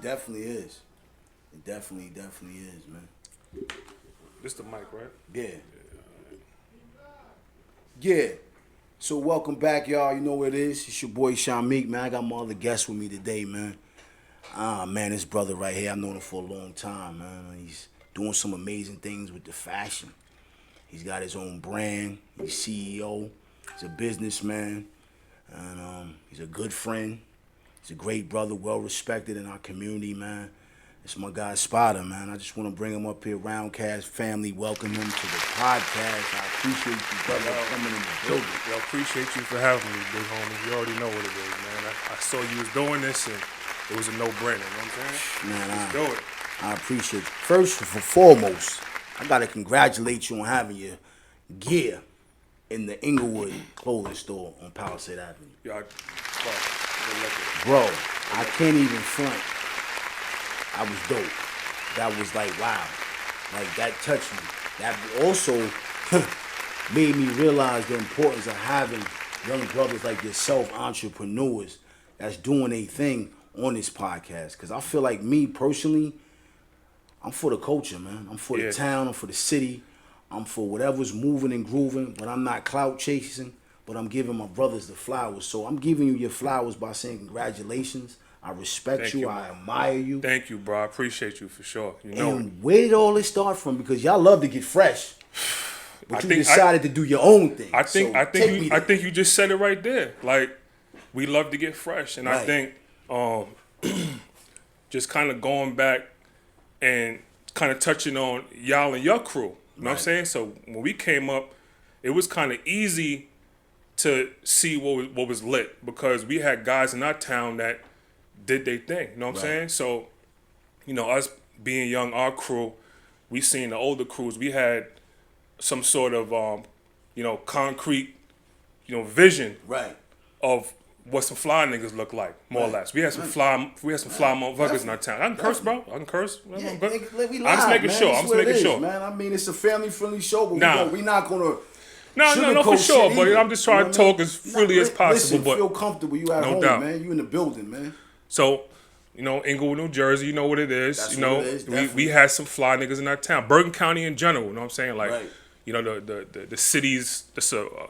definitely is. It definitely is, man. This the mic, right? Yeah. Yeah. So welcome back, y'all. You know what it is. It's your boy Shamik, man. I got my other guest with me today, man. Man, this brother right here, I've known him for a long time, man. He's doing some amazing things with the fashion. He's got his own brand. He's CEO. He's a businessman. And he's a good friend. He's a great brother, well respected in our community, man. It's my guy Spider, man. I just want to bring him up here, Roundcast family, welcome him to the podcast. I appreciate you, brother, coming in the building. Yo, appreciate you for having me, big homie. You already know what it is, man. I saw you was doing this, and it was a no-brainer, you know what I'm saying? Man, Let's do it. I appreciate you. First and foremost, I got to congratulate you on having your gear in the Inglewood clothing store on Palisade Avenue. Yo, Bro, I can't even front. I was dope. That was like, wow. Like, that touched me. That also made me realize the importance of having young brothers like yourself, entrepreneurs, that's doing a thing on this podcast. Because I feel like me, personally, I'm for the culture, man. I'm for the town. I'm for the city. I'm for whatever's moving and grooving. But I'm not clout chasing. But I'm giving my brothers the flowers. So I'm giving you your flowers by saying congratulations. I respect you. I admire you. Thank you, bro. I appreciate you for sure. You know, and where did all this start from? Because y'all love to get fresh, but you decided to do your own thing. I think you just said it right there. Like, we love to get fresh, and I think just kind of going back and kind of touching on y'all and your crew. You know what I'm saying? So when we came up, it was kind of easy to see what was lit because we had guys in our town that did their thing, you know what I'm saying? So, you know, us being young, our crew, we seen the older crews, we had some sort of, concrete, vision of what some fly niggas look like, more or less. We had some fly motherfuckers in our town. I can curse, bro. I can curse. Yeah, I'm just making sure. Man, I mean, it's a family-friendly show, but we're not gonna. No, for sure. But I'm just trying to talk as freely as possible. Listen, but feel comfortable. You at home, doubt. Man. You in the building, man. So, Inglewood, New Jersey, you know what it is. That's what it is, we had some fly niggas in our town. Bergen County in general, you know what I'm saying? Like, the cities,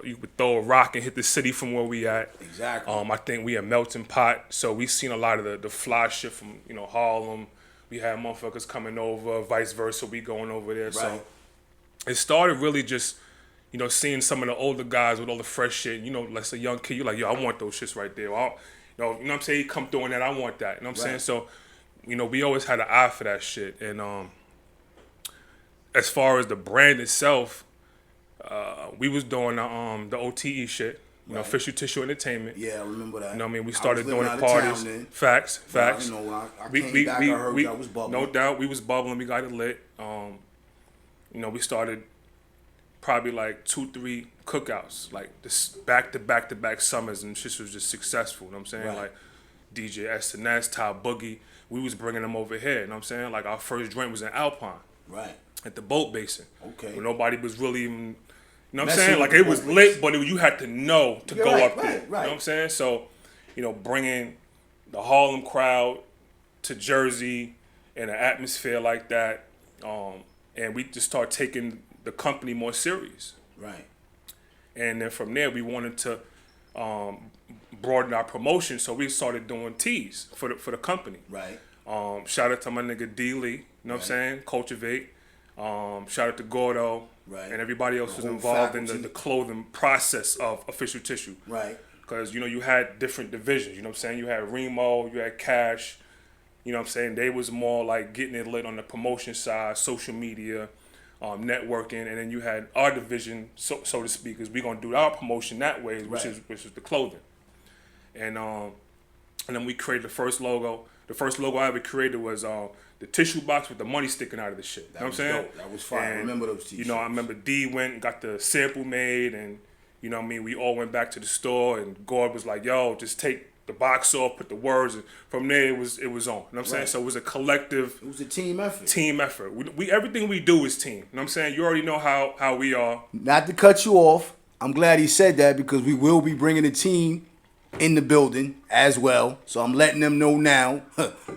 you would throw a rock and hit the city from where we at. Exactly. I think we a melting pot. So we seen a lot of the fly shit from, Harlem. We had motherfuckers coming over, vice versa, we going over there. Right. So it started really just, seeing some of the older guys with all the fresh shit. Like a young kid, you're like, yo, I want those shits right there. You know what I'm saying? He come through in that, I want that. You know what I'm saying? So, we always had an eye for that shit. And as far as the brand itself, we was doing the OTE shit. Official Tissue Entertainment. Yeah, I remember that. You know what I mean? We started doing the parties. Facts. I came back, I heard y'all was bubbling. No doubt, we was bubbling. We got it lit. We started probably like 2-3 cookouts, like this back-to-back summers, and shit was just successful, you know what I'm saying? Right. Like DJ S&S, Ty Boogie, we was bringing them over here, you know what I'm saying? Like our first joint was in Alpine. Right. At the boat basin. Okay. Where nobody was really even, you know what I'm saying? Like it was lit, but you had to know to go up there. You know what I'm saying? So, bringing the Harlem crowd to Jersey in an atmosphere like that, and we just start taking the company more serious. Right. And then from there, we wanted to broaden our promotion, so we started doing teas for the company. Right. Shout out to my nigga D Lee, you know what I'm saying? Cultivate. Shout out to Gordo. Right. And everybody else was involved in the clothing process of Official Tissue. Right. Because, you had different divisions, you know what I'm saying? You had Remo, you had Cash, you know what I'm saying? They was more like getting it lit on the promotion side, social media, networking, and then you had our division, so to speak, is we gonna do our promotion that way, which is the clothing, and then we created the first logo. The first logo I ever created was the tissue box with the money sticking out of the shit. You know what I'm saying? Dope. That was fire. I remember those t-shirts. I remember D went and got the sample made, and we all went back to the store, and Gord was like, "Yo, just take the box off, put the words," and from there it was on. You know what I'm saying? So it was a collective. It was a team effort. Team effort. We everything we do is team. You know what I'm saying? You already know how we are. Not to cut you off, I'm glad he said that because we will be bringing a team in the building as well. So I'm letting them know now.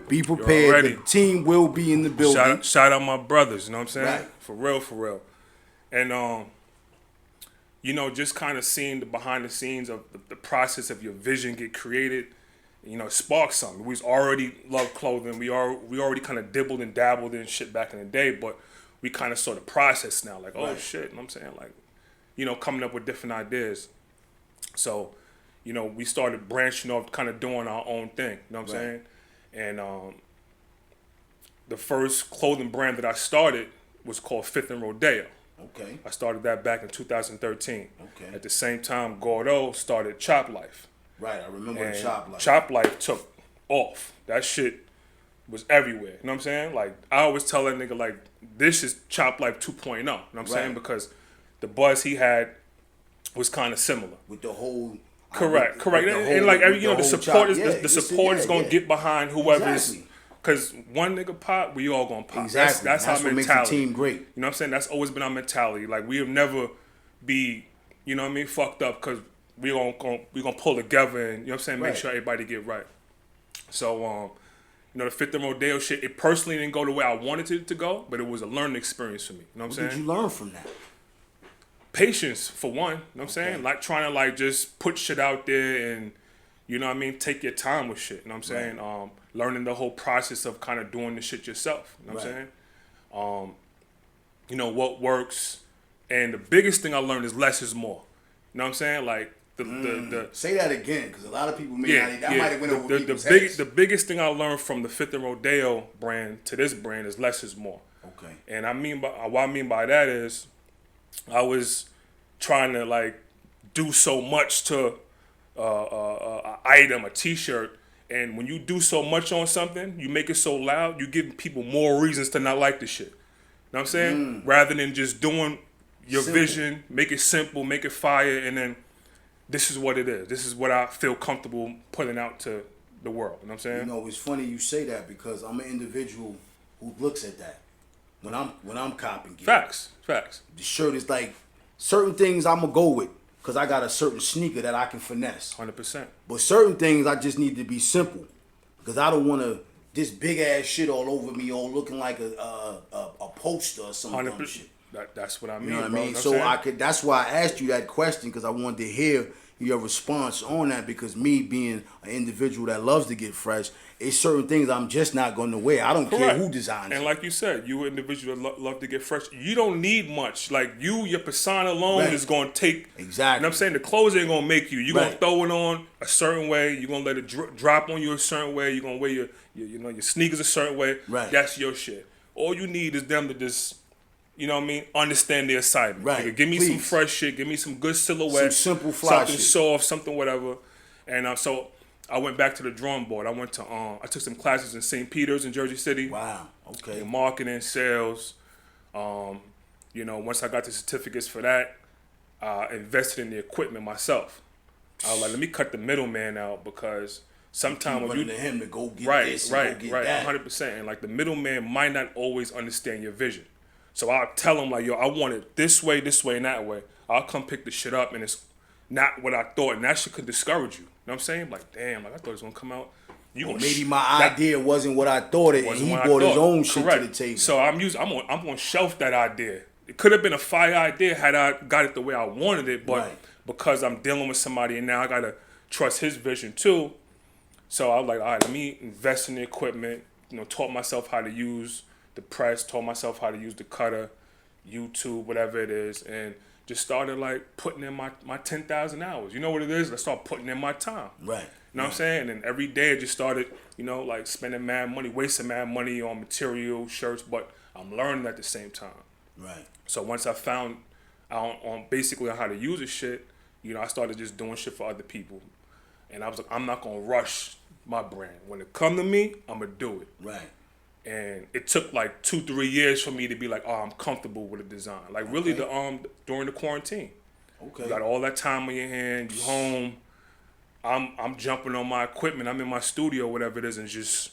Be You're prepared. ready. The team will be in the building. Shout out my brothers, you know what I'm saying? Right. For real, for real. And you know, just kind of seeing the behind the scenes of the process of your vision get created, you know, sparked something. We already loved clothing. We already kind of dibbled and dabbled in shit back in the day, but we kind of saw the process now. Like, oh shit, you know what I'm saying? Like, you know, coming up with different ideas. So, you know, we started branching off, kind of doing our own thing. You know what I'm saying? And the first clothing brand that I started was called Fifth and Rodeo. Okay. I started that back in 2013. Okay. At the same time, Gordo started Chop Life. Right, I remember the And Chop Life. Chop Life took off. That shit was everywhere. You know what I'm saying? Like, I always tell that nigga, like, this is Chop Life 2.0. You know what I'm saying? Because the buzz he had was kind of similar. With the whole... Correct. And like, you know, the support is going to get behind whoever's... Exactly. Because one nigga pop, we all gonna pop. Exactly. That's our what mentality. makes the team great. You know what I'm saying? That's always been our mentality. Like, we have never be, you know what I mean, fucked up because we gonna pull together and, you know what I'm saying, make sure everybody get right. So, you know, the Fifth and Rodeo shit, it personally didn't go the way I wanted it to go, but it was a learning experience for me. You know what I'm saying? What did you learn from that? Patience, for one. You know what I'm saying? Like, trying to, like, just put shit out there and, you know what I mean, take your time with shit. You know what I'm saying? Learning the whole process of kind of doing the shit yourself. You know what I'm saying? You know, what works. And the biggest thing I learned is less is more. You know what I'm saying? Like, the say that again, because a lot of people may not. That might have went over people's heads. The biggest thing I learned from the Fifth and Rodeo brand to this brand is less is more. Okay. And what I mean by that is, I was trying to, like, do so much to an item, a T-shirt, and when you do so much on something, you make it so loud, you give people more reasons to not like the shit. You know what I'm saying? Rather than just doing your vision, make it simple, make it fire, and then this is what it is. This is what I feel comfortable putting out to the world. You know what I'm saying? You know, it's funny you say that because I'm an individual who looks at that when I'm copping gear. Facts. The shirt is like certain things I'm gonna go with. Because I got a certain sneaker that I can finesse. 100%. But certain things I just need to be simple. Because I don't want to, this big ass shit all over me, all looking like a poster or some dumb shit. That's what I mean. You know what I mean? Bro. So that's why I asked you that question, because I wanted to hear your response on that, because me being an individual that loves to get fresh, it's certain things I'm just not going to wear. I don't care who designs it. And like you said, you an individual that love to get fresh. You don't need much. Like, your persona alone is going to take... Exactly. You know what I'm saying? The clothes ain't going to make you. You're going to throw it on a certain way. You're going to let it drop on you a certain way. You're going to wear your sneakers a certain way. Right. That's your shit. All you need is them to just... You know what I mean? Understand the assignment. Right. Nigga, give me some fresh shit. Give me some good silhouette. Some simple fly something shit. Soft, something whatever. And so I went back to the drawing board. I went to I took some classes in St. Peter's in Jersey City. Wow. Okay. In marketing, sales. You know, once I got the certificates for that, I invested in the equipment myself. I was like, let me cut the middleman out, because sometimes when you to him to go get this, right, go get that. 100%. And like, the middleman might not always understand your vision. So I'll tell him, like, yo, I want it this way, and that way. I'll come pick the shit up, and it's not what I thought. And that shit could discourage you. You know what I'm saying? Like, damn, like, I thought it was going to come out. Maybe my idea wasn't what I thought it, and he brought his own shit to the table. So I'm going to shelf that idea. It could have been a fire idea had I got it the way I wanted it, but because I'm dealing with somebody and now I got to trust his vision too. So I was like, all right, let me invest in the equipment, you know, taught myself how to use the press, taught myself how to use the cutter, YouTube, whatever it is, and just started like putting in my 10,000 hours. You know what it is? I start putting in my time. Right. You know what I'm saying? And then every day I just started, you know, like spending mad money, wasting mad money on material, shirts, but I'm learning at the same time. Right. So once I found out on basically how to use this shit, you know, I started just doing shit for other people. And I was like, I'm not going to rush my brand. When it come to me, I'm going to do it. Right. And it took like 2-3 years for me to be like, oh, I'm comfortable with the design. Like really during the quarantine. Okay. You got all that time on your hand, you home. I'm jumping on my equipment, I'm in my studio, whatever it is, and just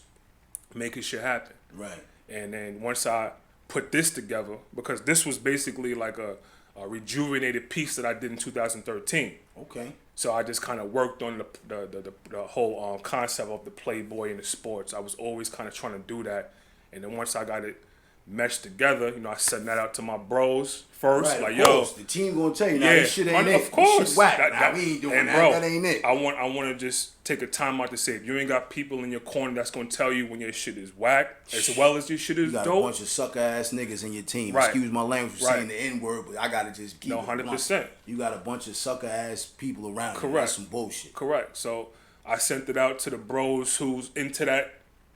making shit happen. Right. And then once I put this together, because this was basically like a rejuvenated piece that I did in 2013. Okay. So I just kind of worked on the whole concept of the Playboy and the sports. I was always kind of trying to do that, and then once I got it meshed together, you know, I sent that out to my bros first, Right, like, of course. yo, The team gonna tell you, nah, this shit ain't it. of course, This shit whack. that, we ain't doing and that. bro, That ain't it. I want to just take a time out to say, if you ain't got people in your corner that's gonna tell you when your shit is whack, as well as your shit is You got dope. a bunch of sucker ass niggas in your team. Right. Excuse my language for Right. saying the N word, but I gotta just keep No, it 100%. You got a bunch of sucker ass people around you. Correct. That's some bullshit. Correct. So I sent it out to the bros who's into that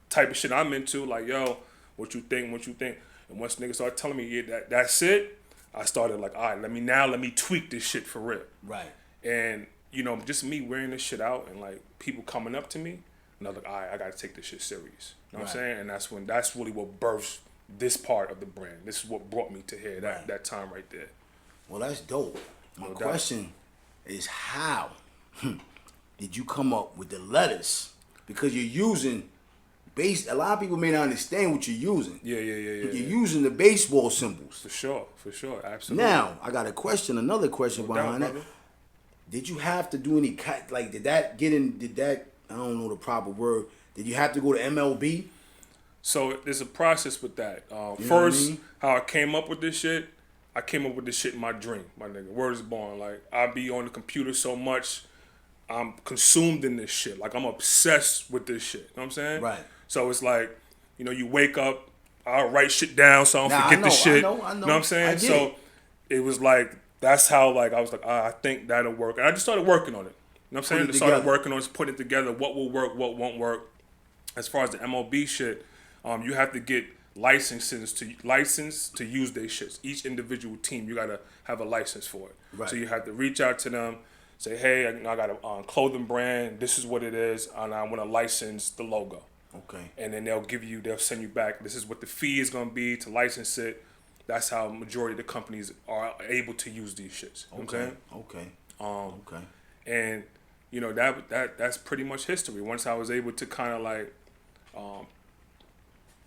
type of shit I'm into. Like, yo, what you think? What you think? And once niggas started telling me, yeah, that's it, I started like, all right, let me tweak this shit for real. Right. And, you know, just me wearing this shit out and like people coming up to me, and I was like, all right, I gotta take this shit serious. You know what I'm saying? And that's really what birthed this part of the brand. This is what brought me to here, that time right there. Well, that's dope. My No doubt. question is how did you come up with the letters? Because you're using a lot of people may not understand what you're using. Yeah. You're using the baseball symbols. For sure, absolutely. Now, I got another question No behind doubt, that. brother. Did you have to do any like did that I don't know the proper word. Did you have to go to MLB? So there's a process with that. First, what I mean? how I came up with this shit, I came up with this shit in my dream, my nigga. Word is born. Like, I be on the computer so much, I'm consumed in this shit. Like, I'm obsessed with this shit. You know what I'm saying? Right. So it's like, you know, you wake up, I'll write shit down so I don't forget the shit. I know. You know what I'm saying? I get So it. it was like, that's how, like, I was like, I think that'll work. And I just started working on it. You know what I'm saying? it Started together. working on it, putting it together, what will work, what won't work. As far as the MLB shit, you have to get license to use their shits. Each individual team, you gotta have a license for it. Right. So you have to reach out to them, say, hey, I got a clothing brand. This is what it is, and I want to license the logo. Okay. And then they'll send you back. This is what the fee is gonna be to license it. That's how majority of the companies are able to use these shits. You know what I'm saying? Okay. And you know that's pretty much history. Once I was able to kind of like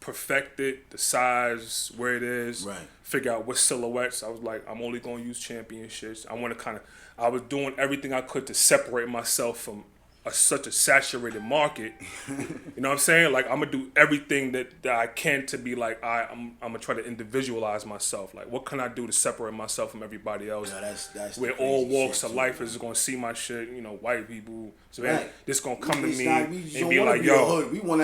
perfect it, the size, where it is, Right. figure out what silhouettes. I was like, I'm only gonna use championships. I was doing everything I could to separate myself from such a saturated market. You know what I'm saying? Like, I'm gonna do everything that I can to be like, I'm gonna try to individualize myself. Like, what can I do to separate myself from everybody else? Yeah, that's where the all crazy walks shit, of too, life man. is gonna see my shit. You know, white people. So Right. this gonna come to It's me not- we and don't be wanna like, a yo, hood. We want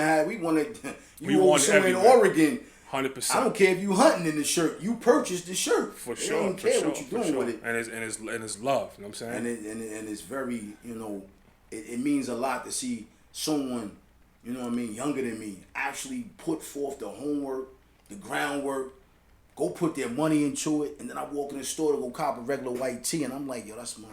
We you want somewhere in everywhere. Oregon. 100%. I don't care if you hunting in the shirt. You purchased the shirt. For They sure, don't for care sure, what you're for doing sure. with it. And it's love. You know what I'm saying? And it's very, it means a lot to see someone, younger than me, actually put forth the homework, the groundwork, go put their money into it, and then I walk in the store to go cop a regular white tee, and I'm like, yo, that's my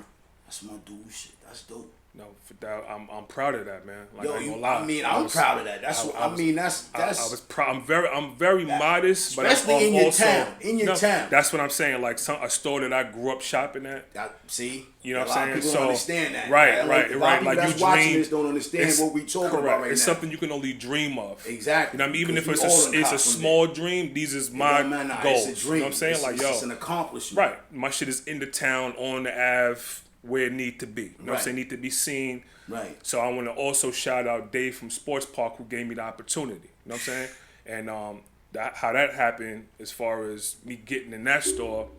dude shit. That's dope. No, for that, I'm proud of that, man. Like, Yo, I ain't gonna lie. I'm proud of that. That's what I mean. That's I was proud. I'm very modest, but especially in your also, town. In your town. That's what I'm saying. Like a store that I grew up shopping at. See, You know what a lot I'm of saying? people So don't understand that. right. A lot of Like people you that's watching dream. this don't understand what we talking about right It's now. something you can only dream of. Exactly. You know what I mean? Even if Because it's we all a cop from small dream, these is my goals. It's a dream. You know what I'm saying? Like, yo, it's an accomplishment. right. My shit is in the town, on the Ave, where it need to be. You know what I'm Right. saying? Need to be seen. Right. So I want to also shout out Dave from Sports Park, who gave me the opportunity. You know what I'm saying? And how that happened, as far as me getting in that store,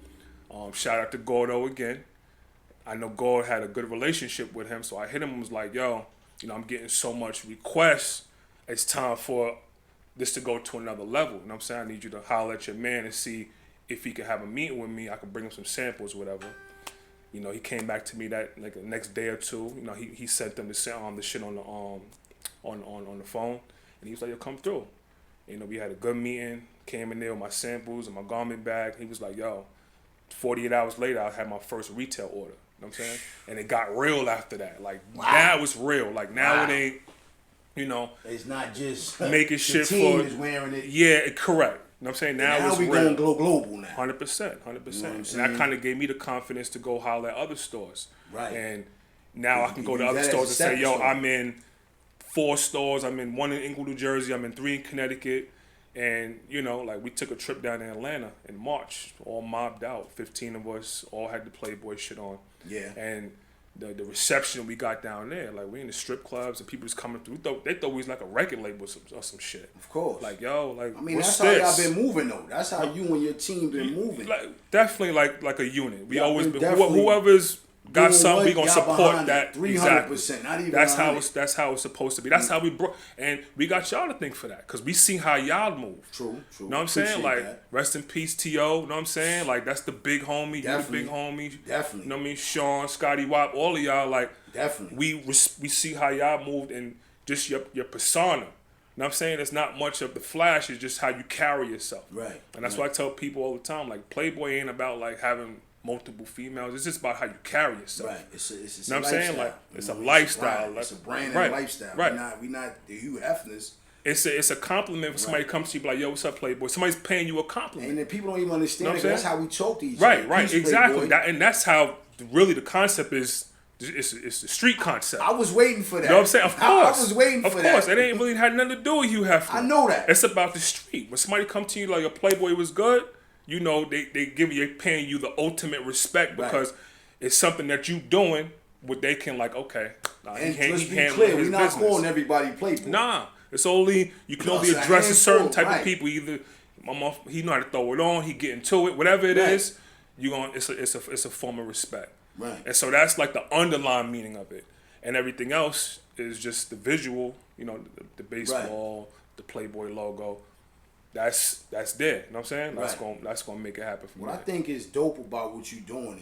shout out to Gordo again. I know Gord had a good relationship with him, so I hit him and was like, yo, I'm getting so much requests. It's time for this to go to another level. You know what I'm saying? I need you to holler at your man and see if he could have a meeting with me. I could bring him some samples, whatever. He came back to me that like the next day or two. He sent them the shit on the phone, and he was like, "Yo, come through." We had a good meeting. Came in there with my samples and my garment bag. He was like, "Yo," 48 hours later, I had my first retail order. You know what I'm saying? And it got real after that. Like, now it's real. Like, now it ain't, It's not just making shit the team for. is wearing it. Yeah, correct. You know what I'm saying? Now it's we real. going global now. 100%. You know what I'm And saying? that kind of gave me the confidence to go holler at other stores. Right. And now I can go to use other that as stores a and say, stepping yo, stone. I'm in 4 stores. I'm in 1 in Inglewood, New Jersey. I'm in 3 in Connecticut. And, like we took a trip down to Atlanta in March, all mobbed out. 15 of us all had the Playboy shit on. Yeah. And the reception we got down there. Like, we in the strip clubs and people just coming through. They thought we was like a record label or some shit. Of course. Like, yo, like, I mean, what's that's this? how y'all been moving though. That's how you and your team been moving. Like, definitely like a unit. We Y'all always been been whoever's got doing something, what, we gonna y'all support behind that. it. 300%, Exactly. not even That's how 100. that's how it's supposed to be. That's how we brought, and we got y'all to thank for that because we see how y'all move. True. Know what I'm saying? Appreciate Like, that. rest in peace, T.O. Know what I'm saying? Like, that's the big homie. Definitely. You the big homie. Definitely. You know what I mean? Sean, Scotty Wop, all of y'all. Like, Definitely. we see how y'all moved and just your persona. You know what I'm saying? It's not much of the flash. It's just how you carry yourself. Right. And that's why I tell people all the time, like, Playboy ain't about, like, having multiple females. It's just about how you carry yourself. Right. It's a You know what I'm saying? Like, it's a You know, lifestyle. It's a brand Right. and lifestyle. Right. We not the Hugh Hefners. It's a compliment when somebody comes to you like, yo, what's up, Playboy? Somebody's paying you a compliment. And then people don't even understand Know what it. I'm That's saying? how we talk to each other. Right, Peace, exactly. Playboy. And that's how really the concept is. It's the street concept. I was waiting for that. You know what I'm saying? Of course. I was waiting for that. Of course. It ain't really had nothing to do with Hugh Hefner. I know that. It's about the street. When somebody come to you like, your Playboy was good, you know, they paying you the ultimate respect because it's something that you doing what they can like, okay. Nah, And he let's be handling clear, his we're not business. calling everybody Playboy. Nah. It's only, you can No, only it's a address a certain handful, type of people. Either he know how to throw it on, he get into it, whatever it is, it's a form of respect. Right. And so that's like the underlying meaning of it. And everything else is just the visual, you know, the baseball, the Playboy logo. That's there. You know what I'm saying? That's gonna make it happen for me. What I think is dope about what you're doing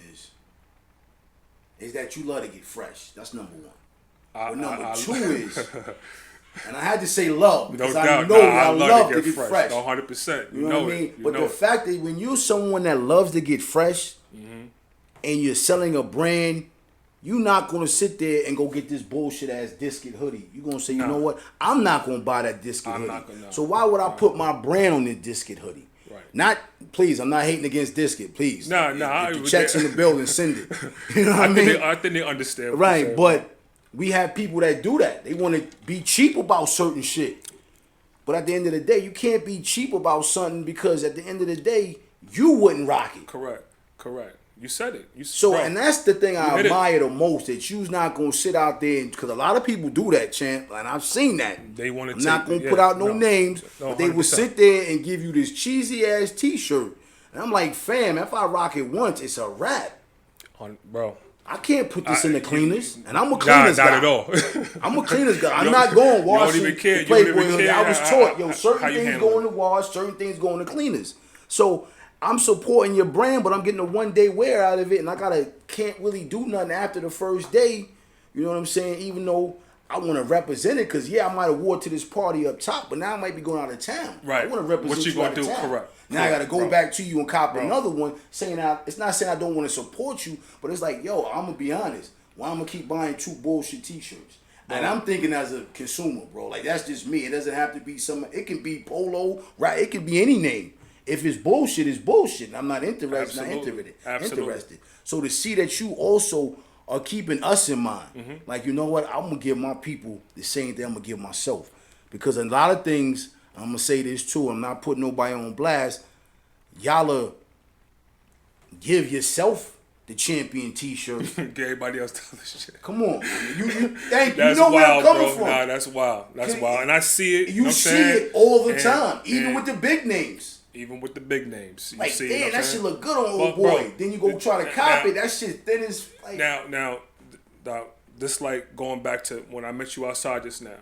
is that you love to get fresh. That's number one. But number two is, and I had to say love because I know y'all love to get fresh. 100%. You know what I mean? But the fact that when you're someone that loves to get fresh and you're selling a brand, you're not going to sit there and go get this bullshit ass Disket hoodie. You're going to say, you know what? I'm not going to buy that Disket hoodie. So why would I put my brand on this Disket hoodie? Right. Not, please, I'm not hating against Disket, please. Nah. If the check's in the building, send it. You know what I mean? I think they understand. Right, but we have people that do that. They want to be cheap about certain shit. But at the end of the day, you can't be cheap about something because at the end of the day, you wouldn't rock it. Correct. You said it. And that's the thing I admire the most, that you's not going to sit out there, because a lot of people do that, champ, and I've seen that. They want to I'm not going to put out no names, but they will sit there and give you this cheesy-ass T-shirt. And I'm like, fam, if I rock it once, it's a wrap. Bro. I can't put this in the cleaners, and I'm a cleaners guy. Not at all. I'm a cleaners guy. I'm not going washing the Playboy hoodie. I was taught, certain things go in the wash, certain things go in the cleaners. So I'm supporting your brand, but I'm getting a one-day wear out of it, and I can't really do nothing after the first day. You know what I'm saying? Even though I want to represent it, because I might have wore to this party up top, but now I might be going out of town. Right. I want to represent what you out gonna of do? town. Correct. Now I got to go back to you and cop another one, saying it's not saying I don't want to support you, but it's like, yo, I'm gonna be honest. Why I'm gonna keep buying 2 bullshit T-shirts? And I'm thinking as a consumer, bro. Like, that's just me. It doesn't have to be it can be Polo, right? It can be any name. If it's bullshit, it's bullshit. And I'm not interested. Interested. So to see that you also are keeping us in mind, like, you know what? I'm gonna give my people the same thing I'm gonna give myself, because a lot of things, I'm gonna say this too. I'm not putting nobody on blast. Y'all give yourself the champion T-shirt. Get everybody else the other shit. Come on, you thank you. That's You know where I'm wild, coming from. Nah, that's wild. That's wild, and I see it. You see it all the time, even and with the big names. Even with the big names, you like, see, damn, that shit look good on old boy. Bro, then you go try to copy it. That shit thin as like. Now, this like going back to when I met you outside just now,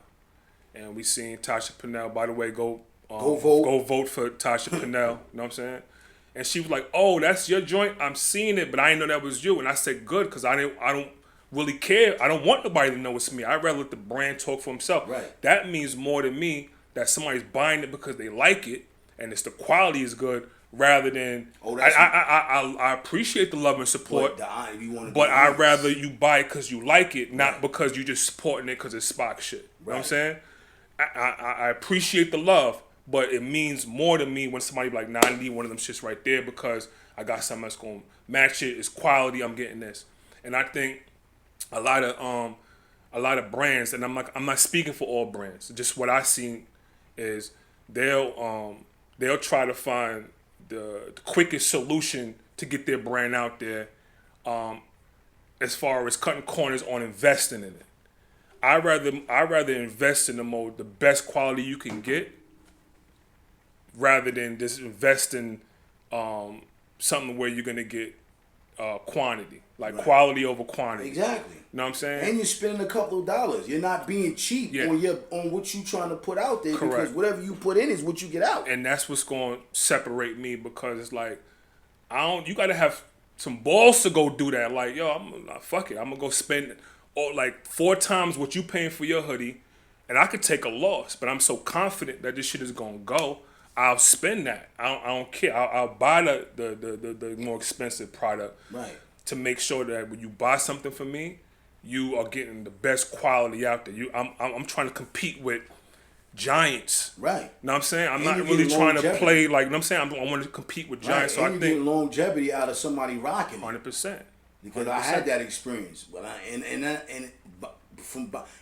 and we seen Tasha Pinnell. By the way, go vote for Tasha Pinnell. You know what I'm saying? And she was like, "Oh, that's your joint. I'm seeing it, but I didn't know that was you." And I said, "Good, because I don't really care. I don't want nobody to know it's me. I'd rather let the brand talk for himself. Right. That means more to me that somebody's buying it because they like it and the quality is good, rather than I appreciate the love and support, but I'd rather you buy it because you like it, not because you just supporting it because it's Spock shit. You know what I'm saying? I appreciate the love, but it means more to me when somebody be like, nah, I need one of them shits right there because I got something that's gonna match it. It's quality. I'm getting this, and I think a lot of brands, and I'm not speaking for all brands. Just what I seen is they'll try to find the quickest solution to get their brand out there, as far as cutting corners on investing in it. I rather invest in the best quality you can get, rather than just invest in something where you're gonna get quantity, like quality over quantity. Exactly. You know what I'm saying? And you're spending a couple of dollars. You're not being cheap on what you trying to put out there. Correct. Because whatever you put in is what you get out. And that's what's going to separate me, because it's like, you got to have some balls to go do that. Like, yo, fuck it. I'm going to go spend like 4 times what you paying for your hoodie, and I could take a loss, but I'm so confident that this shit is going to go. I'll spend that. I don't care. I'll buy the more expensive product. Right. To make sure that when you buy something from me, you are getting the best quality out there. I'm trying to compete with giants. Right. You know what I'm saying? I'm And not really trying to play like, you know what I'm saying? I want to compete with giants. Right. So and I you think get longevity out of somebody rocking it. 100%. Because I had that experience. But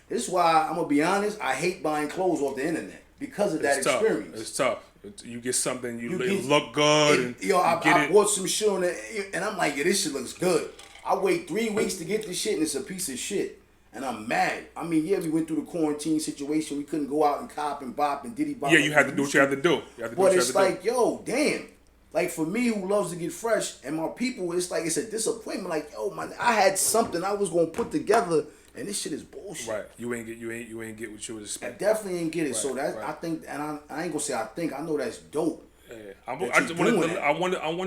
this is why I'm gonna be honest. I hate buying clothes off the internet because of that experience. It's tough. You get something, you look good. I bought some shit on it, and I'm like, yeah, this shit looks good. I wait 3 weeks to get this shit, and it's a piece of shit. And I'm mad. I mean, yeah, we went through the quarantine situation. We couldn't go out and cop and bop and diddy bop. Yeah, you had to do what you had to do. But it's like, yo, damn. Like, for me, who loves to get fresh, and my people, it's like, it's a disappointment. Like, yo, man, I had something I was gonna put together, and this shit is bullshit. Right. You ain't get what you was expecting. I definitely ain't get it. Right, so that I think, and I ain't gonna say I think. I know that's dope. Yeah. I want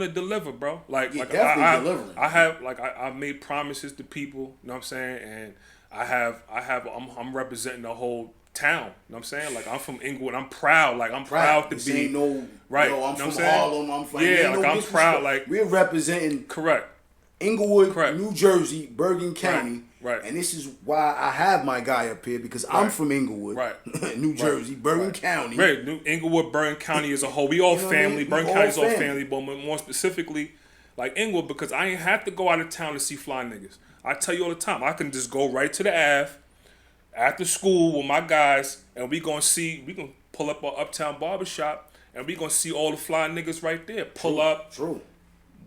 to deliver, bro. Like, definitely delivering. I've made promises to people. You know what I'm saying? And I'm representing the whole town. You know what I'm saying? Like, I'm from Inglewood. I'm proud. Like, I'm proud to be. Ain't no, right. Yo, I'm you know from Harlem. I'm from. Yeah, like, I'm proud. Like, we're representing. Correct. Inglewood, New Jersey, Bergen County. Right. And this is why I have my guy up here, because I'm from Inglewood, New Jersey, Bergen County. Right, Inglewood, Bergen County as a whole. We all family. Bergen County's all family, but more specifically, like Inglewood, because I ain't have to go out of town to see fly niggas. I tell you all the time, I can just go right to the Ave after school with my guys, and we can pull up our Uptown Barbershop, and we gonna see all the fly niggas right there. Pull up,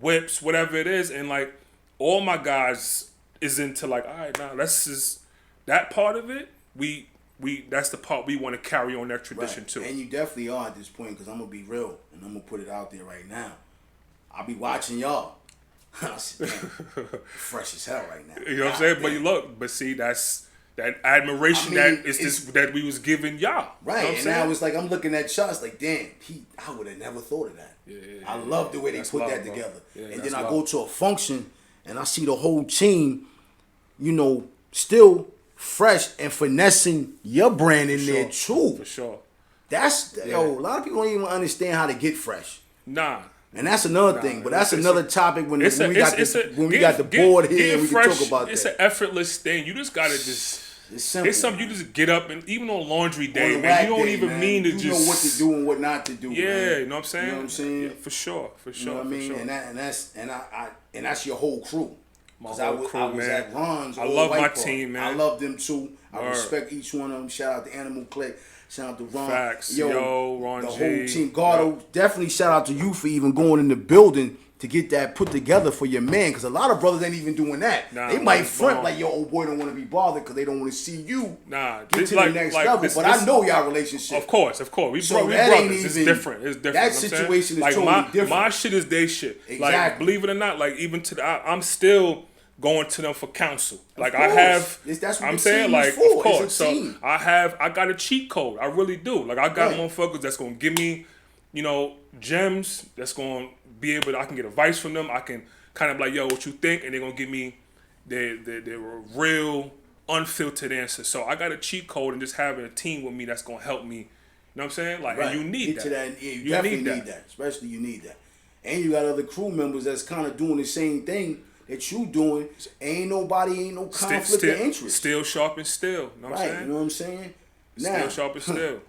whips, whatever it is, and like all my guys is into like, all right, now that's just that part of it. We that's the part we want to carry on that tradition too. And you definitely are at this point, because I'm gonna be real and I'm gonna put it out there right now. I'll be watching y'all. I said, fresh as hell right now. You know what I'm saying? But you look, but see, that's that admiration that we was giving y'all. Right. You know and now it's like I'm looking at y'all, it's like, damn, I would have never thought of that. I love the way they put that together. And then I go to a function and I see the whole team, you know, still fresh and finessing your brand in there too. For sure. That's a lot of people don't even understand how to get fresh. Nah. And that's another thing, but that's another topic when we got the board here, we can talk about that. It's an effortless thing. You just gotta it's simple. It's something you just get up, and even on laundry day, man, you don't even mean to just. You know what to do and what not to do. Yeah, man. you know what I'm saying. You know what I'm saying? Yeah, for sure. You know what I mean? And that's your whole crew. My whole crew, I was man. at Ron's. I love my team, man. I love them too. I respect each one of them. Shout out to Animal Click. Shout out to Ron. Facts. Ron the G. whole team. Gardo, definitely shout out to you for even going in the building to get that put together for your man, because a lot of brothers ain't even doing that. They might front like your old boy don't want to be bothered because they don't want to see you get to the next level. But I know y'all relationship. Of course. We brothers. It's different. That situation is totally different. My shit is their shit. Exactly. Like, believe it or not, like even I'm still going to them for counsel. Like, of course. I have. That's what I'm the saying, team like, is for. of course. It's a team. So I got a cheat code. I really do. Like, I got motherfuckers that's gonna give me, gems. That's gonna be able to, I can get advice from them. I can kind of like, yo, what you think? And they're gonna give me their real unfiltered answers. So I got a cheat code, and just having a team with me that's gonna help me. You know what I'm saying? Like, and you need that. You definitely need that. Especially you need that. And you got other crew members that's kind of doing the same thing that you doing. Ain't no conflict of interest. Still sharp and still. You know what I'm saying? You know what I'm saying? Still sharp and still.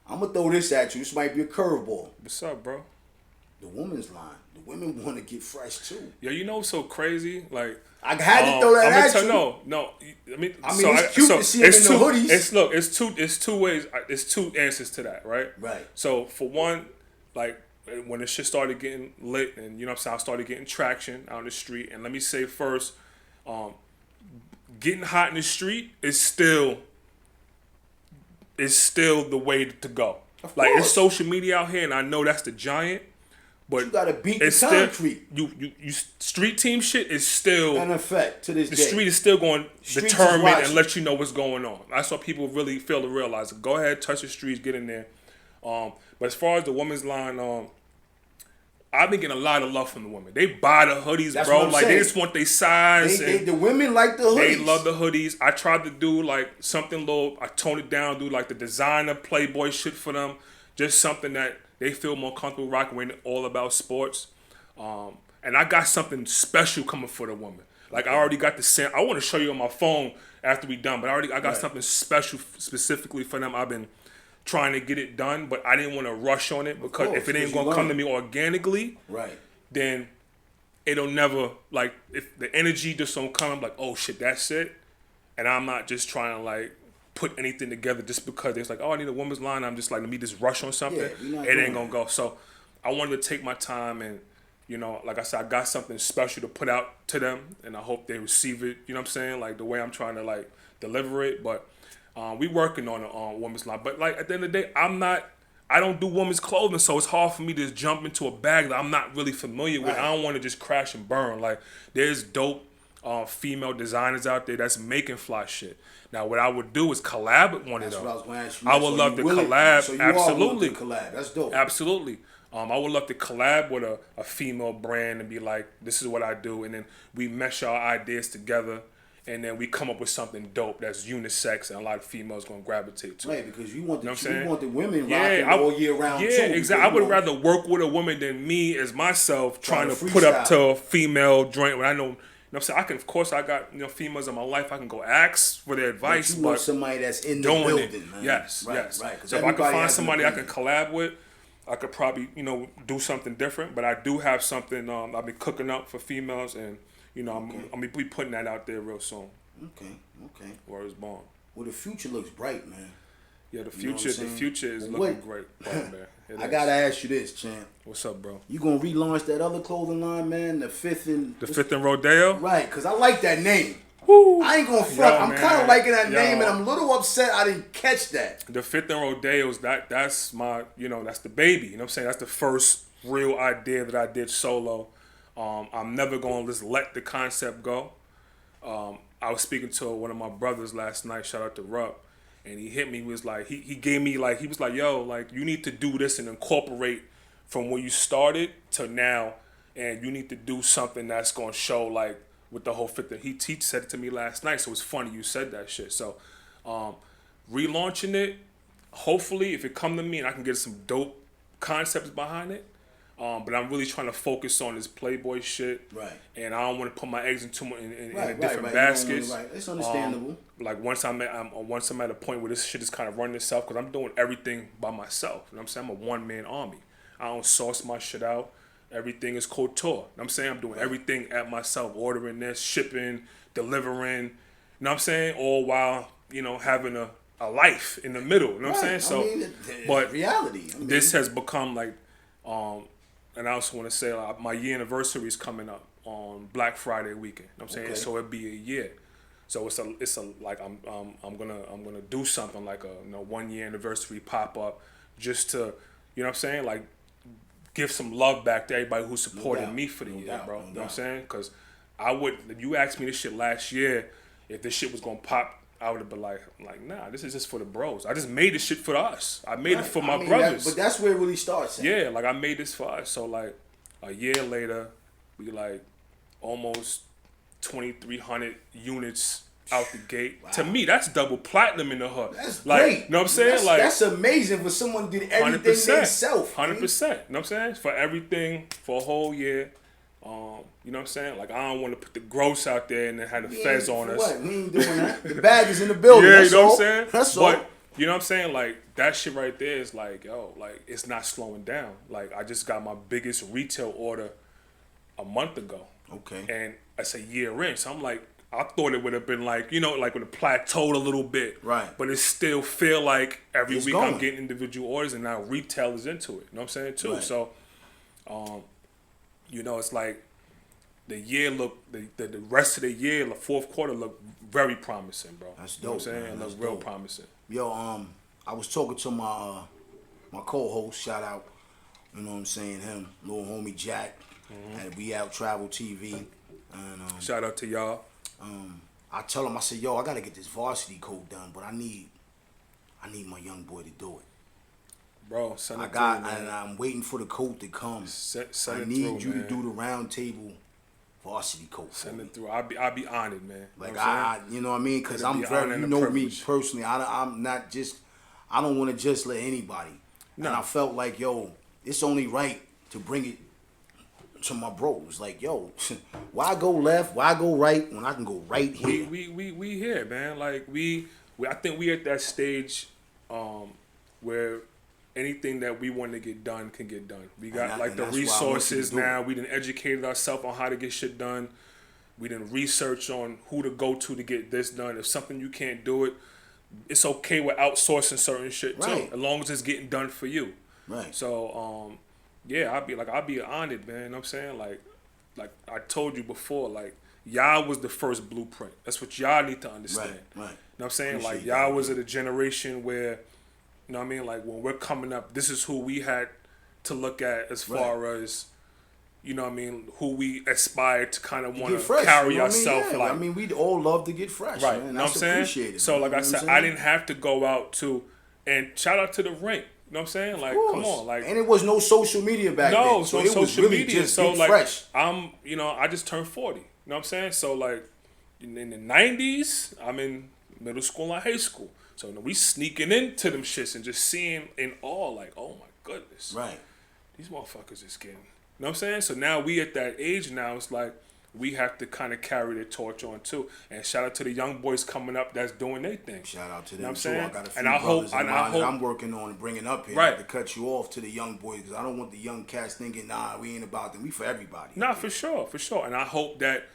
I'm gonna throw this at you. This might be a curveball. What's up, bro? The women's line. The women want to get fresh too. Yo, you know what's so crazy? Like, I had to throw that at you. No. I mean, it's cute to see them in the hoodies. It's two ways. It's two answers to that, right? Right. So for one, like, when the shit started getting lit, and I started getting traction out on the street. And let me say first, getting hot in the street is still the way to go. Like it's social media out here, and I know that's the giant. But you gotta beat the still, concrete. You street team shit is still in effect to this day. The street is still going to determine and let you know what's going on. That's what people really fail to realize. Go ahead, touch the streets, get in there. But as far as the women's line, I've been getting a lot of love from the women. They buy the hoodies, That's bro. What I'm like saying. they just want their size. The women like the hoodies. They love the hoodies. I tried to do like something little. I toned it down, do like the designer Playboy shit for them. Just something that they feel more comfortable rocking when all about sports. And I got something special coming for the woman. Like I already got the sent. I want to show you on my phone after we done, but I got something special specifically for them. I've been trying to get it done, but I didn't want to rush on it because if it ain't gonna come to me organically, then it'll never like if the energy just don't come. I'm like, oh shit, that's it, and I'm not just trying to like put anything together just because it's like, oh, I need a woman's line. I'm just like, let me just rush on something. It ain't gonna go. So I wanted to take my time and, you know, like I said, I got something special to put out to them, and I hope they receive it. You know what I'm saying? Like the way I'm trying to like deliver it. But we working on a woman's line. But like at the end of the day, I don't do women's clothing, so it's hard for me to just jump into a bag that I'm not really familiar with. I don't want to just crash and burn. Like there's dope female designers out there that's making fly shit. Now, what I would do is collab with one of them. That's what I was going to ask you. I would love to collab. So you absolutely. Are to collab. That's dope. Absolutely. I would love to collab with a female brand and be like, this is what I do. And then we mesh our ideas together. And then we come up with something dope that's unisex and a lot of females going to gravitate to. Right, because you want the, you want the women rocking all year round too. Yeah, exactly. I would rather work with a woman than me as myself trying to put up to a female joint when I know... You know what I'm saying? I can, of course, I got females in my life. I can go ask for their advice. But you want somebody that's in the building, man. Yes, right, yes. Right. So if I can find somebody I can collab with, I could probably, do something different. But I do have something I've been cooking up for females, and I'm gonna be putting that out there real soon. Okay. Where it's born. Well, the future looks bright, man. Yeah, the future is looking great, man. I gotta ask you this, champ. What's up, bro? You gonna relaunch that other clothing line, man? The Fifth and Rodeo? Right, because I like that name. Woo. I ain't gonna front. I'm kind of liking that name, and I'm a little upset I didn't catch that. The Fifth and Rodeos, that's my, that's the baby. You know what I'm saying? That's the first real idea that I did solo. I'm never gonna just let the concept go. I was speaking to one of my brothers last night. Shout out to Rupp. And he hit me, was like, he gave me like, he was like, yo, like you need to do this and incorporate from where you started to now, and you need to do something that's gonna show like with the whole fit that he said it to me last night, so it's funny you said that shit. So relaunching it, hopefully if it come to me and I can get some dope concepts behind it. But I'm really trying to focus on this Playboy shit. Right. And I don't want to put my eggs in different baskets. Right. It's understandable. Like once I'm at a point where this shit is kind of running itself, because I'm doing everything by myself. You know what I'm saying? I'm a one-man army. I don't source my shit out. Everything is couture. You know what I'm saying? I'm doing everything at myself, ordering this, shipping, delivering. You know what I'm saying? All while, having a life in the middle. You know what I'm saying? So, but reality. This has become like, and I also want to say my year anniversary is coming up on Black Friday weekend. You know what I'm saying? So it'd be a year. So it's a like I'm gonna do something like a 1 year anniversary pop up just to, you know what I'm saying, like give some love back to everybody who supported me for the year, bro. You know what I'm saying? Because if you asked me this shit last year, if this shit was gonna pop, I would have been like, nah, this is just for the bros. I just made this shit for us. I made it for my brothers. But that's where it really starts. Yeah, like I made this for us. So like a year later, we like almost 2,300 units out the gate. Wow. To me, that's double platinum in the hood. That's like, great. You know what I'm saying? That's amazing for someone who did everything themselves. 100%. You know what I'm saying? For everything, for a whole year. You know what I'm saying? Like, I don't want to put the gross out there and then have the feds on us. What? We ain't doing that. The bag is in the building. Yeah, you know what I'm saying? That's all. But, you know what I'm saying? Like, that shit right there is like, yo, like, it's not slowing down. Like, I just got my biggest retail order a month ago. Okay. And it's a year in. So I'm like, I thought it would have been like, like would have plateaued a little bit. Right. But it still feel like every week I'm getting individual orders, and now retail is into it. You know what I'm saying? Too. Right. So, it's like the year looked the rest of the year, the fourth quarter looked very promising, bro. That's dope. You know what I'm saying? Man. It That's looked real dope. promising. Yo, I was talking to my co-host, shout out, you know what I'm saying, him, little homie Jack, and We Out Travel TV, and Shout out to y'all. I tell him, I said, yo, I gotta get this varsity coat done, but I need my young boy to do it. Bro, send it I got, through, man. and I'm waiting for the coat to come. Send I it need through, you man. to do the round table varsity coat for Send me. it through. I'll be honored, man. Like you know what I'm you know what I mean? Because It'll I'm be very, honor you and a know privilege. me personally. I'm not just, I don't want to just let anybody. No. And I felt like, yo, it's only right to bring it to my bros. Like, yo, why go left? Why go right when I can go right here? We here, man. Like we I think we at that stage where anything that we want to get done can get done. We got And the that's why I want you to resources do it. now. We done educated ourselves on how to get shit done. We done research on who to go to get this done. If something you can't do it, it's okay with outsourcing certain shit too, Right. as long as it's getting done for you. Right. So yeah, I'll be honored, man. You know what I'm saying? Like I told you before, like y'all was the first blueprint. That's what y'all need to understand. Right. You know what I'm saying? Appreciate Like y'all that, was man. at a generation where, you know what I mean? Like when we're coming up, this is who we had to look at as far as, you know what I mean, who we aspire to kind of want Get to fresh, carry you know what I mean? ourselves Yeah, like. I mean, we'd all love to get fresh, Right, man. you know what I'm That's saying? appreciated. So man, like you I know what said, I'm I saying? didn't have to go out to, and shout out to the rink. You know what I'm saying? Like, Of course. come on, like. And it was no social media back No, then. So no it was social really media. just So get like, fresh. I just turned 40. You know what I'm saying? So like, in the 90s, I'm in middle school and high school. So we sneaking into them shits and just seeing in awe, like, oh my goodness, Right. these motherfuckers is getting. You know what I'm saying? So now we at that age now, it's like we have to kind of carry the torch on too. And shout out to the young boys coming up that's doing their thing. Shout out to You know them what I'm too. saying? I got a few And I brothers hope- in and I mind that hope- I'm working on and bringing up here. Right. Not to cut you off to the young boys because I don't want the young cats thinking, nah, we ain't about them. We for everybody. Nah, for sure. And I hope that,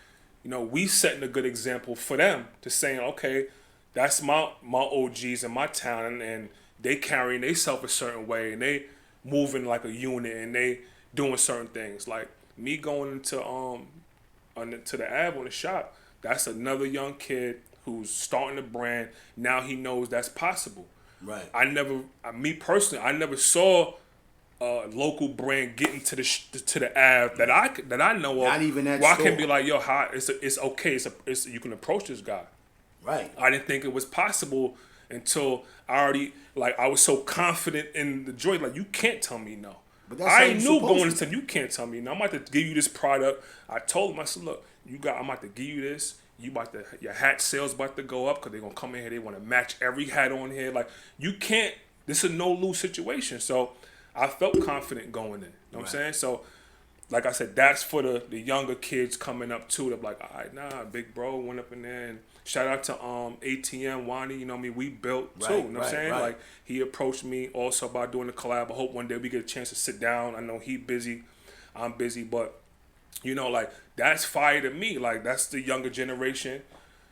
you know, we setting a good example for them to saying, okay, that's my OGs in my town and they carrying themselves a certain way and they moving like a unit and they doing certain things. Like me going into to the Av on the shop, that's another young kid who's starting a brand. Now he knows that's possible. Right. Me personally, I never saw a local brand getting to the Av that I know of. Not even that where I store. can be like, yo, hi, it's okay. You can approach this guy. Right. I didn't think it was possible until I was so confident in the joy. Like, you can't tell me no. But that's how I you knew supposed going to. into you can't tell me no. I'm about to give you this product. I told him, I said, look, I'm about to give you this. Your hat sales about to go up because they're gonna come in here. They want to match every hat on here. Like, you can't. This is a no lose situation. So I felt confident going in. You know what I'm saying? So, like I said, that's for the younger kids coming up too. They're like, all right, nah, big bro went up in there and shout out to ATM Wani. You know what I mean? We built too. Right, You know what I'm saying? right. Like, he approached me also about doing the collab. I hope one day we get a chance to sit down. I know he busy, I'm busy, but you know, like, that's fire to me. Like, that's the younger generation.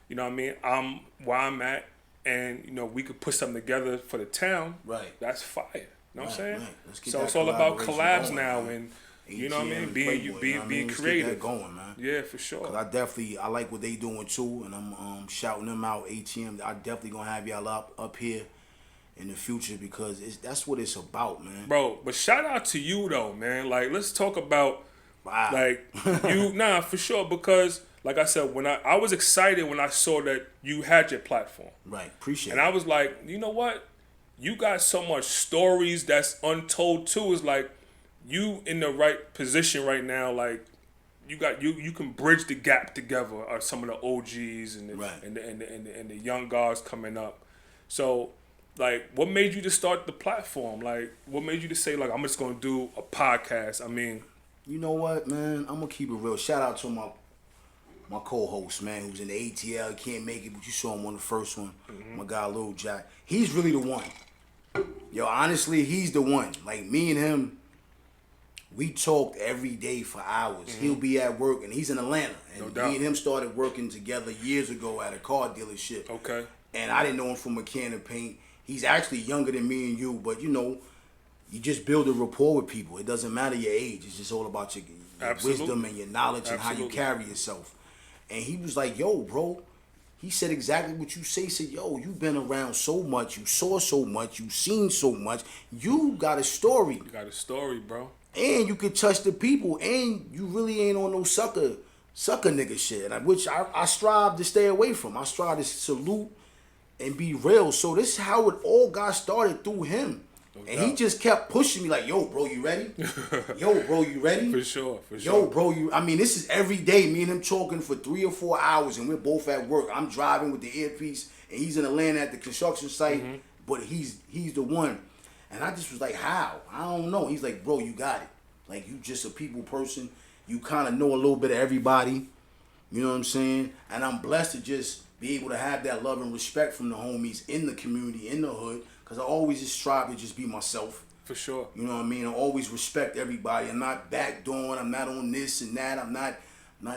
You know what I mean? I'm where I'm at, and you know, we could put something together for the town. Right. That's fire. You know what I'm saying? Right. Let's get So that it's all about collaboration collabs going, now, man. and you know what I ATM mean? and Being Playboy, you know what I being mean? Let's creative. Get that going, man. Yeah, for sure. Cause I like what they doing too, and I'm shouting them out. ATM, I definitely gonna have y'all up here in the future because that's what it's about, man. Bro, but shout out to you though, man. Like, let's talk about Wow. like you for sure, because like I said, when I was excited when I saw that you had your platform. Right, appreciate And it. I was like, you know what? You got so much stories that's untold too. Is like you in the right position right now. Like you can bridge the gap together of some of the OGs and the, Right. and the young guys coming up. So like, what made you to start the platform? Like, what made you to say like, I'm just gonna do a podcast? I mean, You know what, man? I'm gonna keep it real. Shout out to my co-host, man, who's in the ATL. He can't make it, but you saw him on the first one. My guy, Lil Jack. He's really the one. Yo, honestly, he's the one. Like, me and him, we talked every day for hours. He'll be at work, and he's in Atlanta. And No doubt. me and him started working together years ago at a car dealership. okay, And I didn't know him from a can of paint. He's actually younger than me and you, but you know, you just build a rapport with people. It doesn't matter your age. It's just all about your wisdom and your knowledge and how you carry yourself. And he was like, yo, bro. He said exactly what you say. He said, yo, you've been around so much. You saw so much. You seen so much. You got a story. You got a story, bro. And you can touch the people. And you really ain't on no sucker nigga shit. Which I strive to stay away from. I strive to salute and be real. So this is how it all got started through him. And he just kept pushing me like, yo, bro, you ready? Yo, bro, you ready? For sure. Yo, bro, this is every day. Me and him talking for 3 or 4 hours, and we're both at work. I'm driving with the earpiece, and he's in Atlanta at the construction site, but he's the one. And I just was like, how? I don't know. He's like, bro, you got it. Like, you just a people person. You kind of know a little bit of everybody. You know what I'm saying? And I'm blessed to just be able to have that love and respect from the homies in the community, in the hood. Because I always just strive to just be myself. For sure. You know what I mean? I always respect everybody. I'm not backdooring. I'm not on this and that. I'm not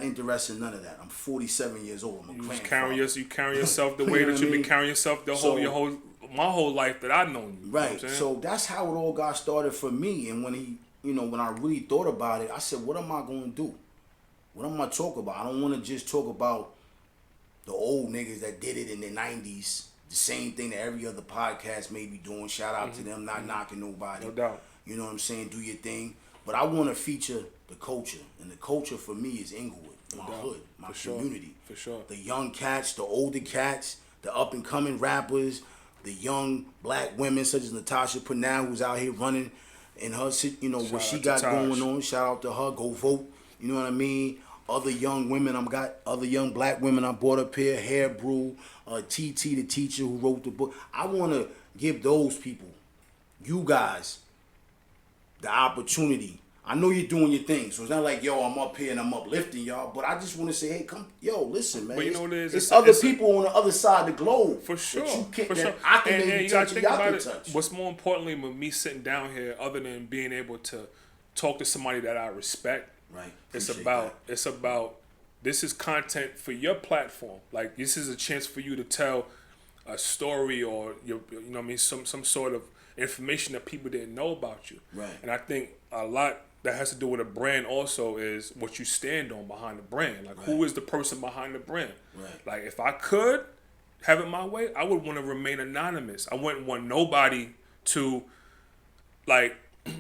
interested in none of that. I'm 47 years old. I'm a grandfather. You carry yourself the way that you've been carrying yourself my whole life that I've known you. Right. You know so that's how it all got started for me. And when I really thought about it, I said, what am I going to do? What am I going to talk about? I don't want to just talk about the old niggas that did it in the 90s. The same thing that every other podcast may be doing. Shout out to them, not knocking nobody. No doubt. You know what I'm saying? Do your thing. But I want to feature the culture. And the culture for me is Inglewood, my hood, my community. For sure. The young cats, the older cats, the up and coming rappers, the young black women such as Natasha Panal, who's out here running in her, what she got going on. Shout out to her. Go vote. You know what I mean? Other young women, other young black women I brought up here. Hair Brew, TT, the teacher who wrote the book. I want to give those people, you guys, the opportunity. I know you're doing your thing, so it's not like, yo, I'm up here and I'm uplifting y'all, but I just want to say, hey, come, yo, listen, man. But you know what it is? It's other people on the other side of the globe. For sure. That I can maybe touch and y'all can touch. What's more importantly with me sitting down here, other than being able to talk to somebody that I respect, right. It's about this is content for your platform. Like, this is a chance for you to tell a story or some sort of information that people didn't know about you. Right. And I think a lot that has to do with a brand also is what you stand on behind the brand. Like, who is the person behind the brand? Right. Like, if I could have it my way, I would want to remain anonymous. I wouldn't want nobody to, like,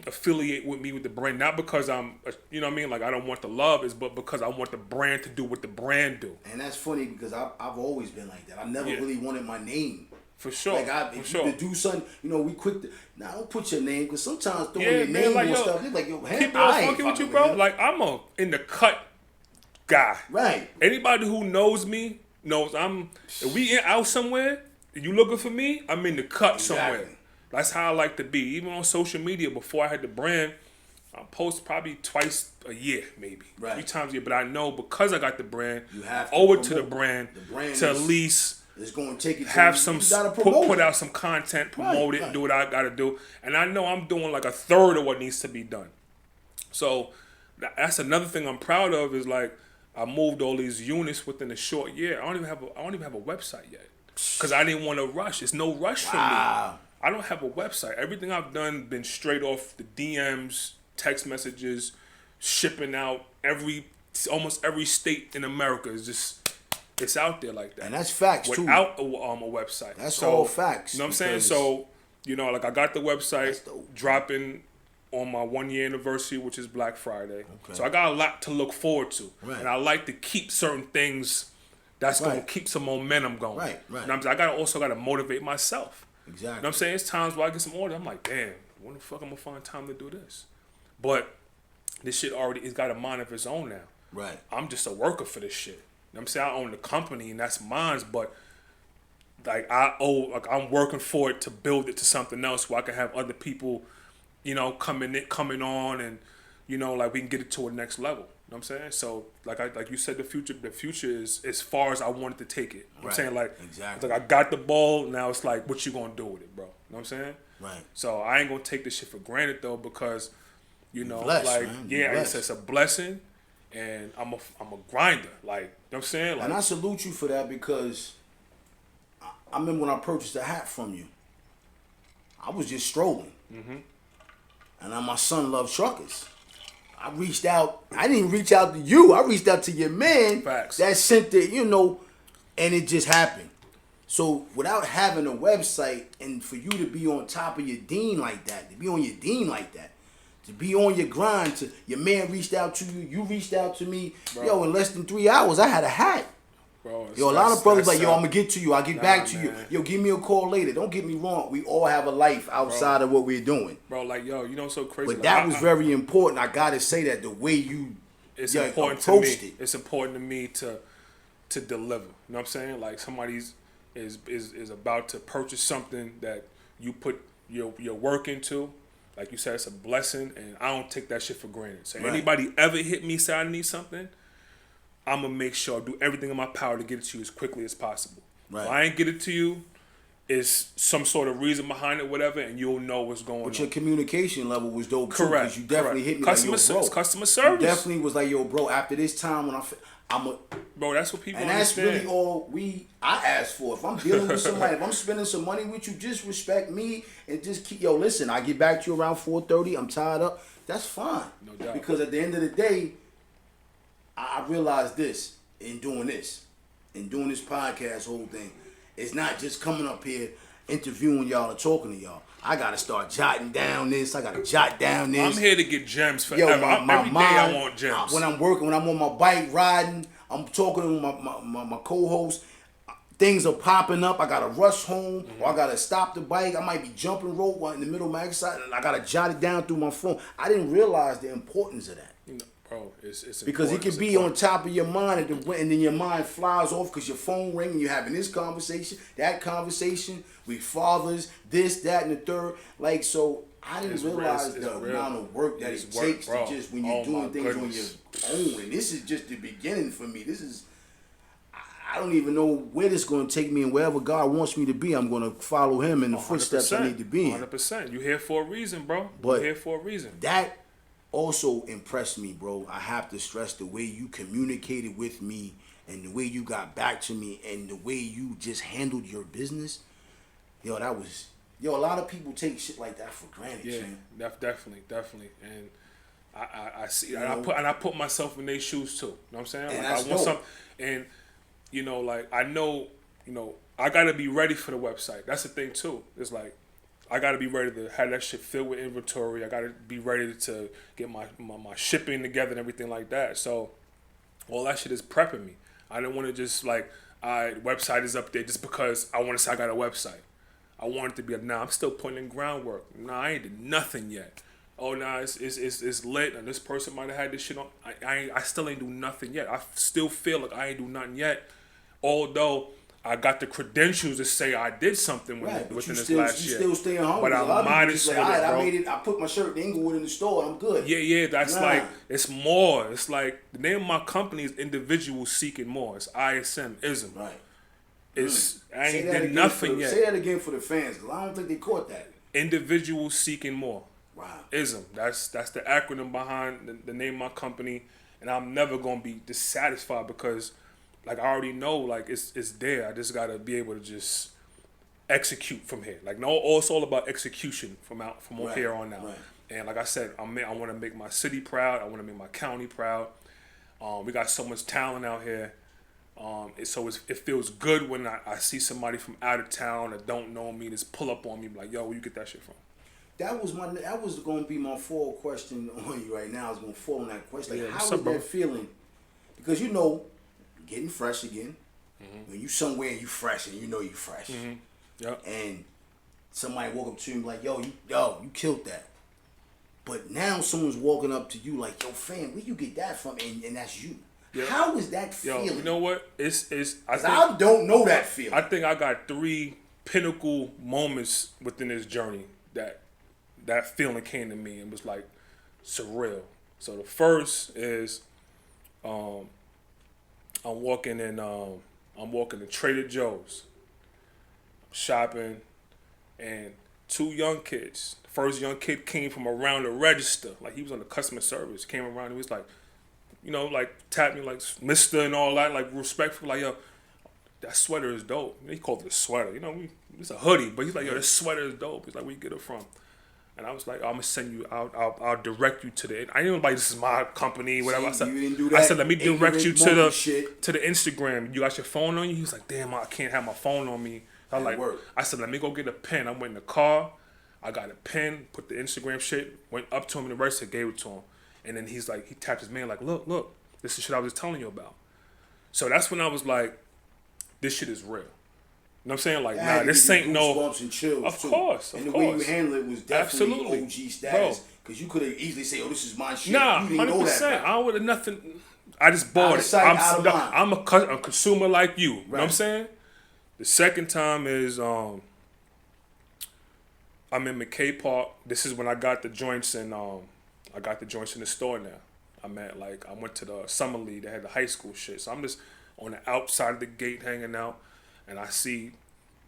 affiliate with me with the brand. Not because I'm, you know what I mean? Like, I don't want the love, but because I want the brand to do what the brand do. And that's funny because I've always been like that. I never really wanted my name. For sure. Like, if you could do something, we quick to, now don't put your name, because sometimes throwing your name like, and stuff, they're like, yo, people are fucking with you, bro. Like, I'm a in the cut guy. Right. Anybody who knows me knows if we out somewhere, and you looking for me, I'm in the cut somewhere. That's how I like to be. Even on social media, before I had the brand, I post probably twice a year, maybe. Right. 3 times a year. But I know because I got the brand, you have to owe it to the brand to at least it's going to take it have put out some content, promote it, do what I got to do. And I know I'm doing like a third of what needs to be done. So that's another thing I'm proud of is, like, I moved all these units within a short year. I don't even have a website yet because I didn't want to rush. It's no rush for me. I don't have a website. Everything I've done been straight off the DMs, text messages, shipping out. Almost every state in America is just, it's out there like that. And that's facts too. Without a website. That's all facts. You know what I'm saying? So, like, I got the website dropping on my 1-year anniversary, which is Black Friday. Okay. So I got a lot to look forward to. Right. And I like to keep certain things that's going to keep some momentum going. Right. And I also got to motivate myself. Exactly. You know what I'm saying? It's times where I get some orders. I'm like, damn, when the fuck I'm going to find time to do this? But this shit it's got a mind of its own now. Right. I'm just a worker for this shit. You know what I'm saying? I own the company and that's mine, but like I'm working for it to build it to something else where I can have other people, coming on and, like, we can get it to a next level. You know what I'm saying? So like you said, the future is as far as I wanted to take it. You know what I'm saying? Like, exactly. Like, I got the ball, now it's like, what you gonna do with it, bro? You know what I'm saying? Right. So I ain't gonna take this shit for granted though, because, blessed, like, man. it's a blessing, and I'm a grinder. Like, you know what I'm saying? Like, and I salute you for that, because I remember when I purchased a hat from you, I was just strolling. Mm-hmm. And now my son loves truckers. I reached out. I didn't reach out to you. I reached out to your man. Facts. That sent it, and it just happened. So without having a website and for you to be on top of your dean like that, to be on your dean like that, to be on your grind, to your man reached out to you, you reached out to me. Bro. Yo, in less than 3 hours, I had a hat. Bro, yo, a lot of brothers like, yo, I'm gonna get to you. I'll get back to you. Yo, give me a call later. Don't get me wrong. We all have a life outside of what we're doing. Bro, like, yo, so crazy. But that was very important. I gotta say that the way you important to me. It's important to me to deliver. You know what I'm saying? Like somebody's is about to purchase something that you put your work into. Like you said, it's a blessing, and I don't take that shit for granted. So anybody ever hit me say I need something, I'm going to make sure I do everything in my power to get it to you as quickly as possible. Right. If I ain't get it to you, it's some sort of reason behind it, whatever, and you'll know what's going on. But your communication level was dope, too. Correct. You definitely hit me customer like, yo, bro. Customer service. You definitely was like, yo, bro, after this time when Bro, that's what people and understand. That's really all I ask for. If I'm dealing with somebody, if I'm spending some money with you, just respect me and just keep, listen, I get back to you around 4:30, I'm tied up. That's fine. No doubt. Because at the end of the day, I realized this in doing this podcast whole thing. It's not just coming up here interviewing y'all or talking to y'all. I gotta start jotting down this. I gotta jot down this. I'm here to get gems forever. Every day I want gems. When I'm on my bike riding, I'm talking to my co-host. Things are popping up. I gotta rush home, or I gotta stop the bike. I might be jumping rope in the middle of my exercise, and I gotta jot it down through my phone. I didn't realize the importance of that. Bro, it's because it could be on top of your mind, and then your mind flies off because your phone rings and you're having this conversation, that conversation with fathers, this, that, and the third. Like, so I didn't realize the amount of work that it takes to just when you're doing things on your own. And this is just the beginning for me. I don't even know where this is going to take me, and wherever God wants me to be, I'm going to follow Him in the footsteps I need to be in. 100%. You're here for a reason, bro. You're here for a reason. That also impressed me, bro. I have to stress the way you communicated with me and the way you got back to me and the way you just handled your business. A lot of people take shit like that for granted. Yeah, definitely. And I see, and I put myself in their shoes too. You know what I'm saying? And like I want something, and like I know, I gotta be ready for the website. That's the thing too. It's like I gotta be ready to have that shit filled with inventory. I gotta be ready to get my shipping together and everything like that. So all that shit is prepping me. I didn't want to just like, website is up there just because I want to say I got a website. I want it to be I'm still putting in groundwork. I ain't did nothing yet. Oh, it's lit, and this person might have had this shit on. I still ain't do nothing yet. I still feel like I ain't do nothing yet, although I got the credentials to say I did something within this last year. You still staying home. But I'm modest with it, bro. I made it. I put my shirt in Inglewood in the store. I'm good. Yeah. That's like, it's more. It's like the name of my company is Individuals Seeking More. It's ISM. Right. I ain't did nothing yet. Say that again for the fans, because I don't think they caught that. Individuals Seeking More. Wow. ISM. That's the acronym behind the name of my company, and I'm never gonna be dissatisfied because, like, I already know, like, it's there. I just gotta be able to just execute from here. Like, no, it's all about execution from here on out. Right. And like I said, I want to make my city proud. I want to make my county proud. We got so much talent out here. So it feels good when I see somebody from out of town that don't know me just pull up on me like, yo, where you get that shit from? That was going to be my full question on you right now. I was going to fall on that question. Like, how was bro? that feeling? Because getting fresh again. Mm-hmm. When you somewhere and you fresh and you fresh. Mm-hmm. Yep. And somebody walk up to you and be like, you killed that. But now someone's walking up to you like, yo, fam, where you get that from? And that's you. Yep. How is that feeling? Yo, you know what? I don't know that feeling. I think I got 3 pinnacle moments within this journey that feeling came to me and was like surreal. So the first is I'm walking to Trader Joe's, shopping, and 2 young kids. The first young kid came from around the register, like he was on the customer service. Came around and he was like, like tapped me like Mister and all that, like respectful, like, yo, that sweater is dope. He called it a sweater, it's a hoodie, but he's like, yo, this sweater is dope. He's like, where you get it from? And I was like, I'm gonna send you out. I'll direct you to the. I didn't like this is my company, whatever. I said, you didn't do that. I said, let me direct you to the shit. to the Instagram. You got your phone on you? He was like, damn, I can't have my phone on me. I said, let me go get a pen. I went in the car. I got a pen, put the Instagram shit, went up to him in the register, gave it to him. And then he's like, he tapped his man like, look, this is shit I was telling you about. So that's when I was like, this shit is real. You know what I'm saying? Like, nah, this ain't no. Bumps and chills of course. And the way you handle it was definitely OG status. Because you could have easily said, oh, this is my shit. Nah, 100%. I would have nothing. I just bought it. I'm a consumer like you. You know what I'm saying? The second time is I'm in McKay Park. This is when I got the joints in the store now. I went to the summer league. They had the high school shit. So I'm just on the outside of the gate hanging out, and I see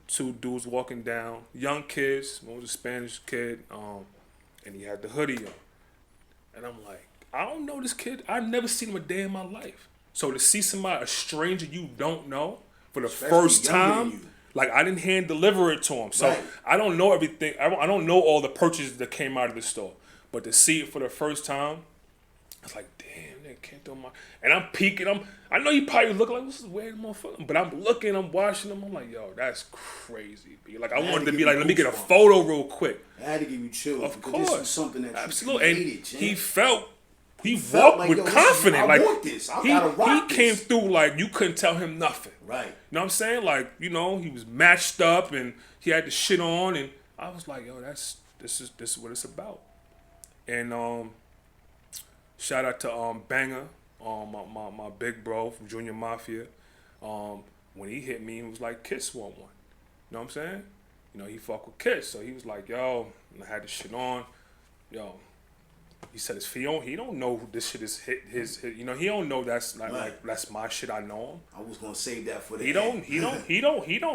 two dudes walking down, young kids. One was a Spanish kid, and he had the hoodie on. And I'm like, I don't know this kid. I've never seen him a day in my life. So to see somebody, a stranger you don't know, for the first time, like I didn't hand deliver it to him. So I don't know everything. I don't know all the purchases that came out of the store. But to see it for the first time, I was like, damn, they can't do my. And I'm peeking. I know you probably look like, this is weird, motherfucker. But I'm looking, I'm watching them. I'm like, yo, that's crazy, B. Like, I wanted to be like, let me get a photo real quick. I had to give you chills. Of course. This was something that absolutely. You created, and he walked like, with confidence. I want this. I gotta rock he came through like you couldn't tell him nothing. Right. You know what I'm saying? Like, he was matched up and he had the shit on, and I was like, yo, this is what it's about. And shout out to Banger, my big bro from Junior Mafia. When he hit me, he was like, Kiss want one. You know what I'm saying? He fuck with Kiss, so he was like, yo, and I had the shit on, yo. He said his he don't know this shit is his he don't know that's like that's my shit. I know him. I was gonna save that for the He don't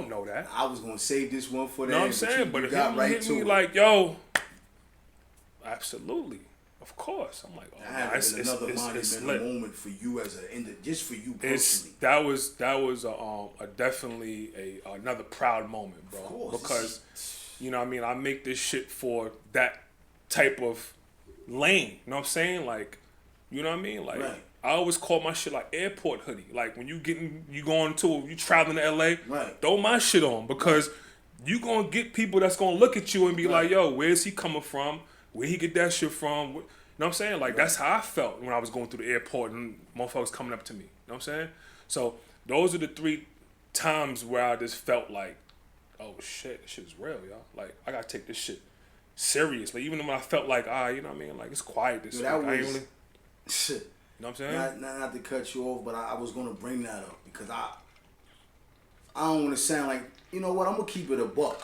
know that. I was gonna save this one for the end. Know what I'm saying? But if he hit me like, yo, absolutely, of course. I'm like, oh, it's another monumental moment for you as just for you personally. That was a definitely another proud moment, bro. Of course, because I make this shit for that type of lane, you know what I'm saying? Like, you know what I mean? Like, I always call my shit like airport hoodie. Like, when you traveling to LA, throw my shit on, because you gonna get people that's gonna look at you and be like, yo, where's he coming from? Where he get that shit from? You know what I'm saying? Like, that's how I felt when I was going through the airport and motherfuckers coming up to me. You know what I'm saying? So, those are the 3 times where I just felt like, oh shit, this shit is real, y'all. Like, I gotta take this shit seriously, even when I felt like, you know what I mean? Like, it's quiet this week. I ain't really. Shit. You know what I'm saying? Not to cut you off, but I was going to bring that up because I don't want to sound like, you know what, I'm going to keep it a buck.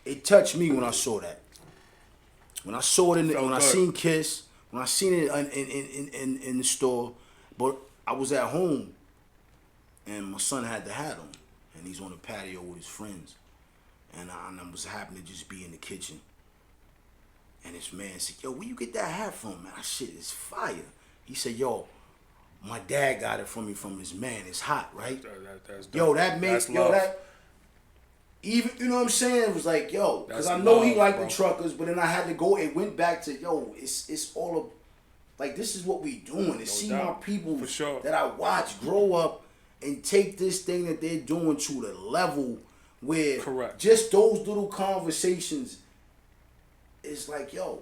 It touched me when I saw that. When I saw it, when I seen Kiss, when I seen it in the store, but I was at home and my son had the hat on and he's on the patio with his friends. And I was happy to just be in the kitchen. And this man said, yo, where you get that hat from, man? That shit is fire. He said, yo, my dad got it from me from his man. It's hot, right? That's dope. Yo, that makes, even, you know what I'm saying? It was like, yo, because I know he liked the truckers, but then I had to go, it went back to, yo, it's all of, like, this is what we doing. To see my people that I watch grow up and take this thing that they're doing to the level where just those little conversations, it's like, yo,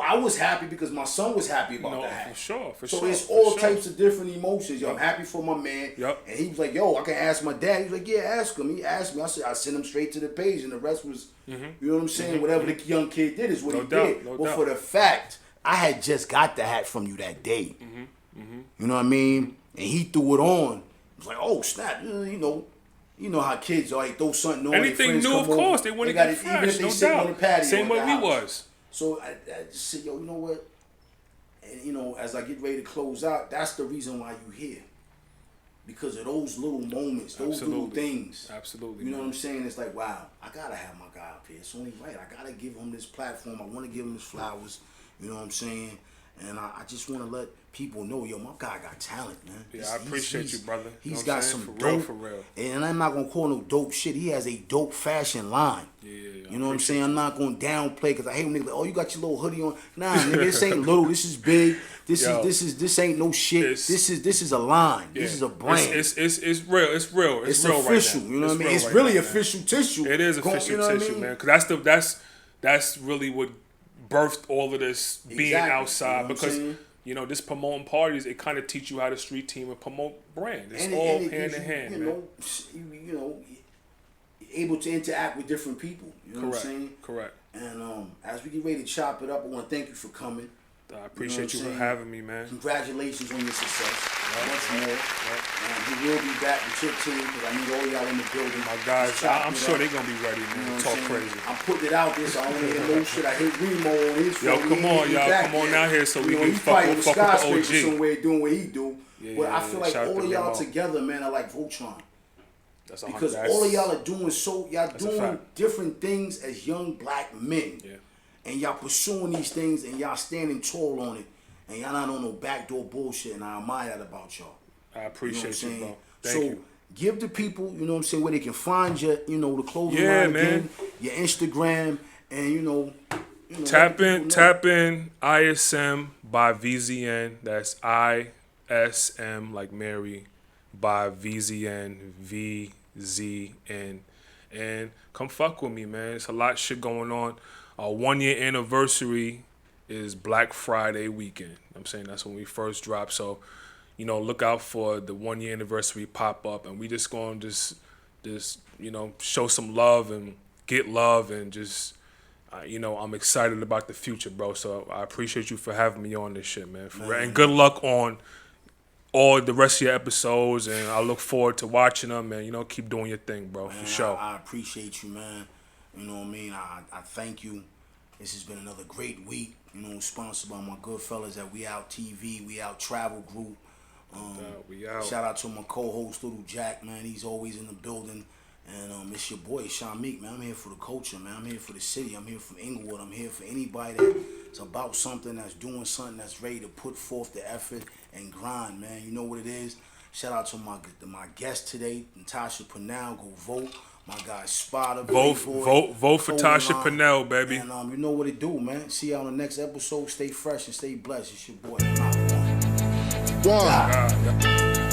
I was happy because my son was happy about that. For sure. So it's all types of different emotions. Yo, I'm happy for my man. Yep. And he was like, yo, I can ask my dad. He was like, yeah, ask him. He asked me. I said, I sent him straight to the page, and the rest was, you know what I'm saying? Whatever the young kid did is what he did. But for the fact, I had just got the hat from you that day. You know what I mean? And he threw it on. It was like, oh, snap. You know how kids are. They throw something on. Anything new, of course. They want to get fresh, even if they sit on the patio. Same way we was. So I just said, yo, you know what? And, as I get ready to close out, that's the reason why you here. Because of those little moments, those little things. Absolutely. You know what I'm saying? It's like, wow, I got to have my guy up here. It's only right. I got to give him this platform. I want to give him his flowers. You know what I'm saying? And I just want to let people know, yo, my guy got talent, man. Yeah, I appreciate you, brother. He's You know got some some for real, dope, for real. And I'm not gonna call no dope shit. He has a dope fashion line. Yeah, you know what I'm saying? I'm not gonna downplay because I hate when niggas like, oh, you got your little hoodie on. Nah, nigga, this ain't little. This is big. This ain't no shit. This is a line. Yeah. This is a brand. It's real. It's real. It's real official. Right now. You know what I mean? It's really official tissue. It is official tissue, man. Because that's really what birthed all of this being outside. Because this promoting parties, it kind of teach you how to street team and promote brand. It's all hand in hand, man. You know, able to interact with different people. You know what I'm saying? Correct. And as we get ready to chop it up, I want to thank you for coming. I appreciate you for having me, man. Congratulations on your success. Once more. We will be back with your team because I need all y'all in the building. My guys, I'm sure they're going to be ready, man. You know talk crazy. I'm putting it out there so I don't hear no shit. I hit Remo on his phone. Yo, come on, y'all. Come on out here so we can fuck with the OG. Somewhere doing what he do. But I feel like all of y'all together, man, are like Voltron. That's because all of y'all are doing doing different things as young black men. Yeah. And y'all pursuing these things and y'all standing tall on it. And y'all not on no backdoor bullshit, and I admire that about y'all. I appreciate you, bro. Thank you. Give the people, you know what I'm saying, where they can find your, the clothing line again, your Instagram, and tap in ISM by VZN. That's ISM like Mary by VZN VZN, and come fuck with me, man. It's a lot of shit going on. Our 1 year anniversary is Black Friday weekend. I'm saying that's when we first dropped. So, look out for the 1 year anniversary pop up, and we just going to just show some love and get love and just I'm excited about the future, bro. So I appreciate you for having me on this shit, man. And good luck on all the rest of your episodes, and I look forward to watching them. And keep doing your thing, bro. Man, for sure. I appreciate you, man. You know what I mean? I thank you. This has been another great week, sponsored by my good fellas at We Out TV, We Out Travel Group. We out. Shout out to my co-host, Little Jack, man. He's always in the building. And it's your boy, Sean Meek, man. I'm here for the culture, man. I'm here for the city. I'm here for Inglewood. I'm here for anybody that's about something, that's doing something, that's ready to put forth the effort and grind, man. You know what it is. Shout out to my guest today, Natasha Purnell. Go vote. My guy Spotter. Vote for Tasha Purnell, baby. And you know what it do, man. See you on the next episode. Stay fresh and stay blessed. It's your boy. One.